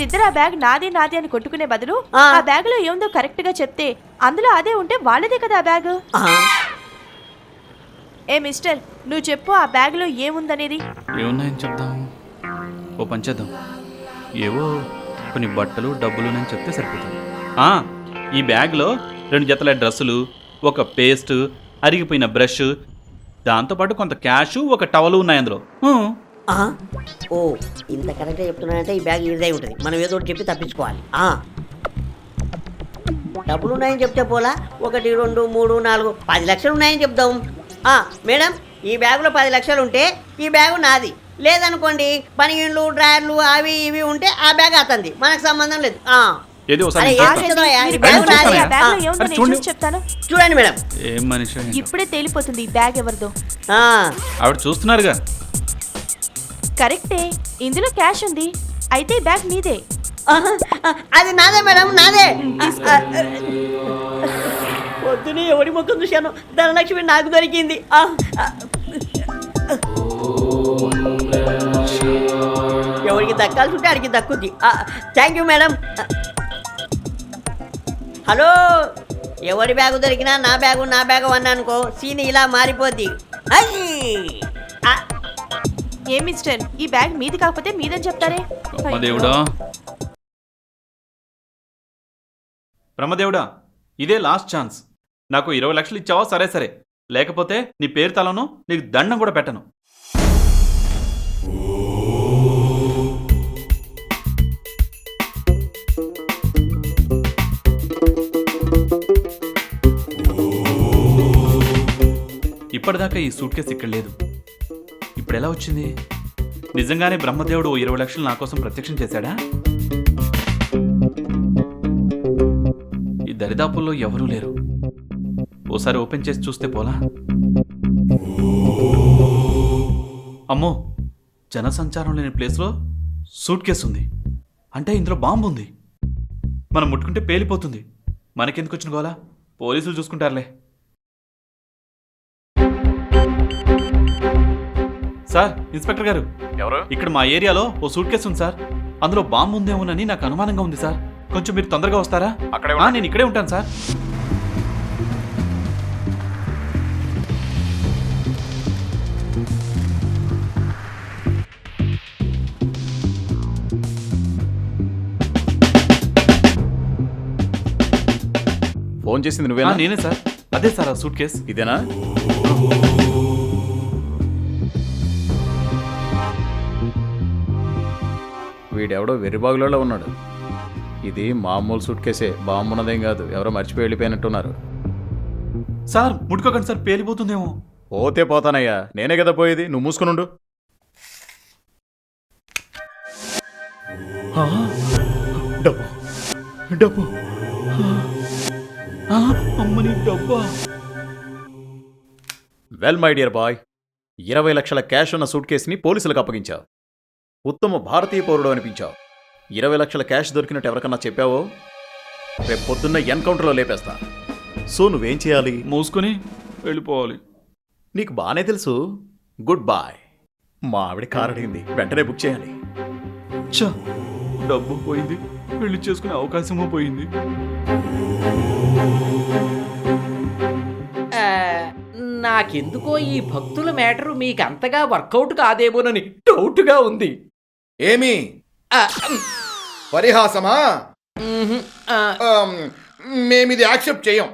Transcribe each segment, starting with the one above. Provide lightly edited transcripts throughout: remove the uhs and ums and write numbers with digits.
మీరిద్దరు ఆ బ్యాగ్ నాది నాది అని కొట్టుకునే బదులు ఆ బ్యాగ్ లో ఏముందో కరెక్ట్ గా చెప్తే అందులో అదే ఉంటే వాళ్ళదే కదా ఆ బ్యాగ్. ఏ మిస్టర్, నువ్వు చెప్పు ఆ బ్యాగ్ లో ఏముందనేది. ఏమున్నాయని చెప్దాం, ఓ పని చేద్దాం, ఏవో కొన్ని బట్టలు డబ్బులు నేను చెప్తే సరిపోతుంది. ఈ బ్యాగ్లో 2 జతల డ్రెస్సులు, ఒక పేస్ట్, అరిగిపోయిన బ్రష్, దాంతోపాటు కొంత క్యాష్, ఒక టవలు ఉన్నాయి అందులో. ఓ ఇంత కరెక్ట్గా చెప్తున్నానంటే ఈ బ్యాగ్ ఇదే ఉంటుంది. మనం ఏదో ఒకటి చెప్పి తప్పించుకోవాలి. డబ్బులు ఉన్నాయని చెప్తే పోలా, 1 2 3 4 10 లక్షలు ఉన్నాయని చెప్దాం. మేడం, ఈ బ్యాగులో 10 లక్షలు ఉంటే ఈ బ్యాగు నాది. లేదనుకోండి, పనిగిళ్ళు డ్రాయర్లు అవి ఇవి ఉంటే ఆ బ్యాగ్ అతంది, మనకు సంబంధం లేదు. చూడండి మేడం, ఏం మనిషి, ఇప్పుడే తేలిపోతుంది ఈ బ్యాగ్ ఎవరిదో. ఆవిడ చూస్తున్నారుగా. కరెక్టే, ఇందులో క్యాష్ ఉంది, అయితే బ్యాగ్ మీదే. అది నాదే మేడం, నాదే. పొద్దునే ఎవడి ముఖం చూశాను, ధనలక్ష్మి నాకు దొరికింది. ఎవరికి దక్కాల్సి ఉంటే అడిగి దక్కుద్ది. Thank you madam. హలో, ఎవరి బ్యాగు దొరికినా నా బ్యాగు అన్నానుకో, సీన్ ఇలా మారిపోద్ది. ఏ మిస్టర్, ఈ బ్యాగ్ మీది కాకపోతే మీదని చెప్తారే. బ్రహ్మదేవుడా, ఇదే లాస్ట్ ఛాన్స్. నాకు 20 లక్షలు ఇచ్చావా? సరే, లేకపోతే నీ పేరు తలను, నీకు దండం కూడా పెట్టను. ఇప్పటిదాకా ఈ సూట్ కేసు ఇక్కడ లేదు, ఇప్పుడు ఎలా వచ్చింది? నిజంగానే బ్రహ్మదేవుడు 20 లక్షలు నా కోసం ప్రత్యక్షం చేశాడా? ఈ దరిదాపుల్లో ఎవరూ లేరు. ఓసారి ఓపెన్ చేసి చూస్తే పోలా? అమ్మో, జనసంచారం లేని ప్లేస్లో సూట్ కేసు ఉంది. అంటే ఇందులో బాంబు ఉంది. మనం ముట్టుకుంటే పేలిపోతుంది. మనకెందుకు వచ్చిన గోలా? పోలీసులు చూసుకుంటారులే. సార్, ఇన్స్పెక్టర్ గారు. ఎవరు? ఇక్కడ మా ఏరియాలో ఓ సూట్ కేసు ఉంది సార్. అందులో బాంబు ఉందేమోనని నాకు అనుమానంగా ఉంది సార్. కొంచెం మీరు తొందరగా వస్తారా? నేను ఇక్కడే ఉంటాను సార్. ఫోన్ చేసింది నువ్వేనా? నేనే సార్. అదే సార్ ఆ సూట్ కేసు. ఇదేనా? వీడెవడో వెర్రిబాగులలో ఉన్నాడు. ఇది మామూలు సూట్ కేసే, బాంబున్నదేం కాదు. ఎవరో మర్చిపోయి వెళ్ళిపోయినట్టున్నారు. Sir ముట్టుకోకండి sir, పేలిపోతుందేమో. పోతే పోతానయ్యా, నేనే కదా పోయేది, నువ్వు మూసుకునుండు. డబ్బు అమ్మని డబ్బా. వెల్ మై డియర్ బాయ్, 20 లక్షల క్యాష్ ఉన్న సూట్ కేసుని పోలీసులకు అప్పగించావు. ఉత్తమ భారతీయ పౌరుడు అనిపించావు. 20 లక్షల క్యాష్ దొరికినట్టు ఎవరికన్నా చెప్పావో రేపు పొద్దున్న ఎన్కౌంటర్లో లేపేస్తా. సో నువ్వేం చేయాలి? మూసుకొని వెళ్ళిపోవాలి. నీకు బానే తెలుసు. Good boy. మా ఆవిడ కారు అడిగింది, వెంటనే బుక్ చేయాలి. డబ్బు పోయింది, పెళ్లి చేసుకునే అవకాశమూ పోయింది. నాకెందుకో ఈ భక్తుల మ్యాటరు మీకు అంతగా వర్కౌట్ కాదేమోనని డౌట్గా ఉంది. ఏమి పరిహాసమా? మేమిది యాక్సెప్ట్ చేయం.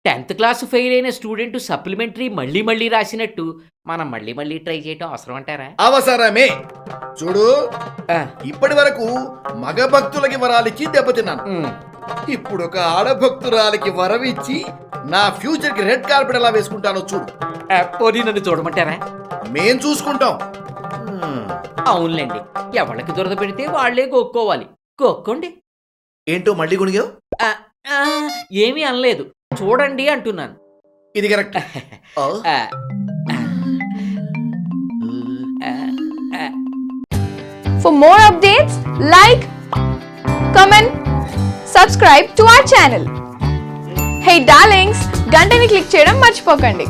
10th క్లాస్ ఫెయిల్ అయిన స్టూడెంట్ సప్లిమెంటరీ మళ్ళీ రాసినట్టు మనం మళ్ళీ ట్రై చేయటం అవసరం అంటారా? అవసరమే. చూడు, ఇప్పటి వరకు మగ భక్తులకి వరాలిచ్చి దెబ్బతిన్నాను. ఇప్పుడు ఒక ఆడభక్తురాలికి వరం ఇచ్చి నా ఫ్యూచర్ కి రెడ్ కార్పెట్ ఎలా వేసుకుంటానో చూడు. పోనీ నన్ను చూడమంటారా? మేం చూసుకుంటాం. అవునులేండి, ఎవరికి దురద పెడితే వాళ్లే గొక్కోవాలి. గొక్కోండి. ఏంటో మళ్ళీ గుణిగావు? ఏమీ అనలేదు, చూడండి అంటున్నాను. ఇది correct. For more updates, like, comment, subscribe to our channel. Hey darlings, గంటని click చేయడం మర్చిపోకండి.